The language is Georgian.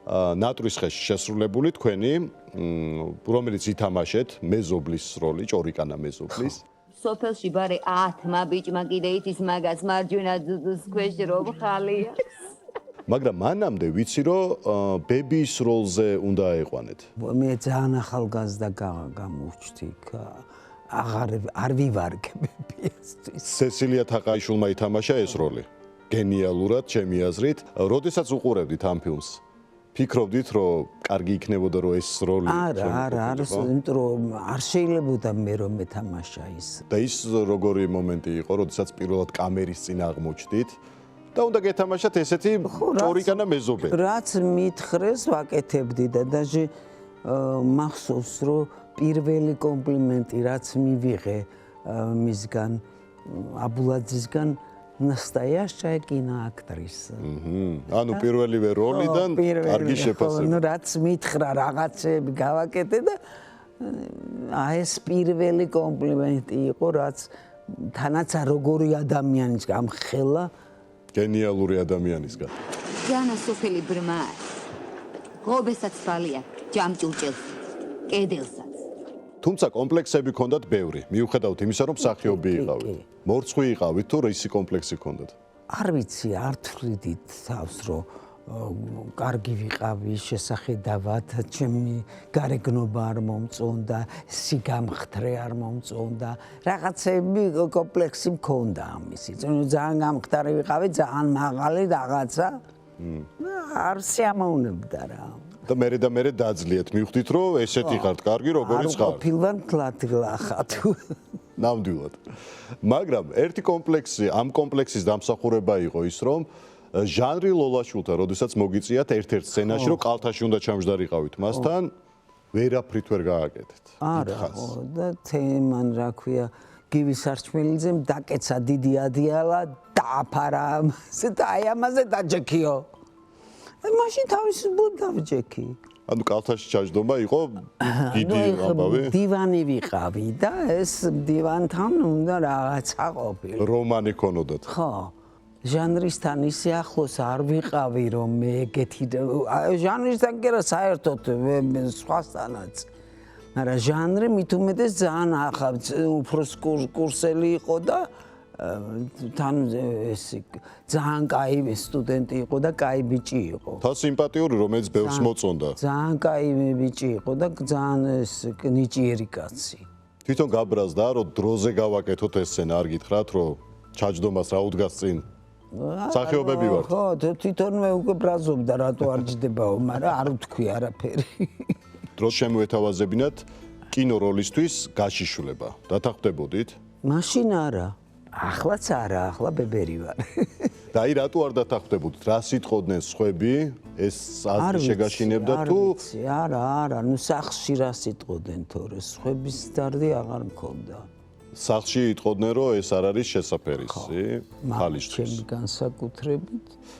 ნატრის ხეში შესრულებული თქვენი, რომელიც ითამაშეთ მეზობლის როლი, ჭორიკანა მეზობლის. სოფელში ბარე 10 ბიჭმა კიდე იცის მაგას მარჯვენა ძუძუს ქვეშ რომ ხალია. მაგრამ მანამდე ვიცი რომ ბებიის როლზე უნდა აიყვანეთ. მე ძალიან ახალგაზრდა გამოვჩდი. არ ვივარგე ბებიისთვის. სესილია თაყაიშვილმა ითამაშა ეს როლი. გენიალურად, ჩემი აზრით. როდესაც უყურებდით ამ ფილმს, ფიქრობდით რომ კარგი იქნებოდა რომ ეს როლი არა, იმიტომ რომ არ შეიძლებოდა მე რომ მეთამაშა ის. და ის როგორი მომენტი იყო, როდესაც პირველად კამერის წინ აღმოჩნდით და უნდა გეთამაშათ ესეთი ჭორიკანა მეზობელი. რაც მითხრეს ვაკეთებდი და даже მახსოვს რომ პირველი კომპლიმენტი რაც მივიღე მისგან აბულაძისგან настоящая киноактриса. ანუ პირველივე როლიდან კარგი შეფასება. ну რაც მითხრა რაღაცები გავაკეთე და ეს პირველი კომპლიმენტი იყო რაც თანაც როგორი ადამიანის გამხელა გენიალური ადამიანისგან. ჯანა სოფელი ბრმა. ღობესაც თვალია, ჯამჭურჭელს, კედელსაც. თუმცა კომპლექსები ჰქონდათ ბევრი. მიუხედავად იმისა, რომ მსახიობი იყავით. მორცხვი იყავით თუ რისი კომპლექსი ჰქონდათ? არ ვიცი, არ თვლიდით თავს, რომ კარგი ვიყავი შესახედავად, ჩემი გარეგნობა არ მომწონდა, სიგამხდრე არ მომწონდა. რაღაცები კომპლექსი მქონდა ამისი. ძალიან გამხდარი ვიყავი, ძალიან მაღალი რაღაცა. არ სიამოვნებდა რა. და მე დაძლიეთ, მივხვდით რომ ესეთი ხართ კარგი, როგორიც ხართ. არ ყოფილვარ გლახა თუ. ნამდვილად. მაგრამ ერთი კომპლექსი, ამ კომპლექსის დამსახურება იყო ის, რომ ჟანრი ლოლაშვილთა, როდესაც მოგიწიათ ერთ-ერთ სცენაში, რომ კალთაში უნდა ჩამჯდარიყავით მასთან, ვერაფრით ვერ გააკეთეთ. არა, და თემან რა ქვია, გივი სარჩმელიძემ დაკეცა დიდი ადიალა, დააფარა ამაზე და აი ამაზე დაჯექიო. მაშინ თავისუფლად გავჯექი. ანუ კალთაში ჩაჯდომა იყო დიდი ამბავი. დივანი ვიყავი და ეს დივანთან უნდა რაღაცა ყოფილიყო. რომანი ქონოდათ. ხო. ჟანრისთან ისე ახლოს არ ვიყავი რომ მე ეგეთი ჟანრისთან კი არა საერთოდ სხვასთანაც. მაგრამ ჟანრი მით უმეტეს ძალიან უფრო კურსელი იყო და თან ეს ძალიან კაი სტუდენტი იყო და კაი ბიჭი იყო. თან სიმპათიური რომელიც ბევრს მოწონდა. ძალიან კაი ბიჭი იყო და ძალიან ეს ნიჭიერი კაცი. თვითონ გაბრაზდა რომ დროზე გავაკეთოთ ეს სცენა, არ გითხრათ რომ ჩაჯდომას რა უდგას წინ. სახიობები ვართ. ხო, თვითონვე უკვე ბრაზობდა რატო არ ჯდებაო, მაგრამ არ ვთქვი არაფერი. დროს შემოეთავაზებინათ კინო როლისთვის გაშიშვლება. დათანხმდებოდით? მაშინ არა. ახლაც არა, ახლა ბებერი ვარ. და აი რატო არ დათანხმდებოდით? რა სიტყოდნენ სხვები? ეს აზრი შეგაშინებდა თუ? არა, ნუ სახლში რა სიტყოდნენ თორე, სხვების დარდი აღარ მქონდა. სახლში იტყოდნენ რომ ეს არ არის შესაფერისი ხალისთვის. ჩემი განსაკუთრებით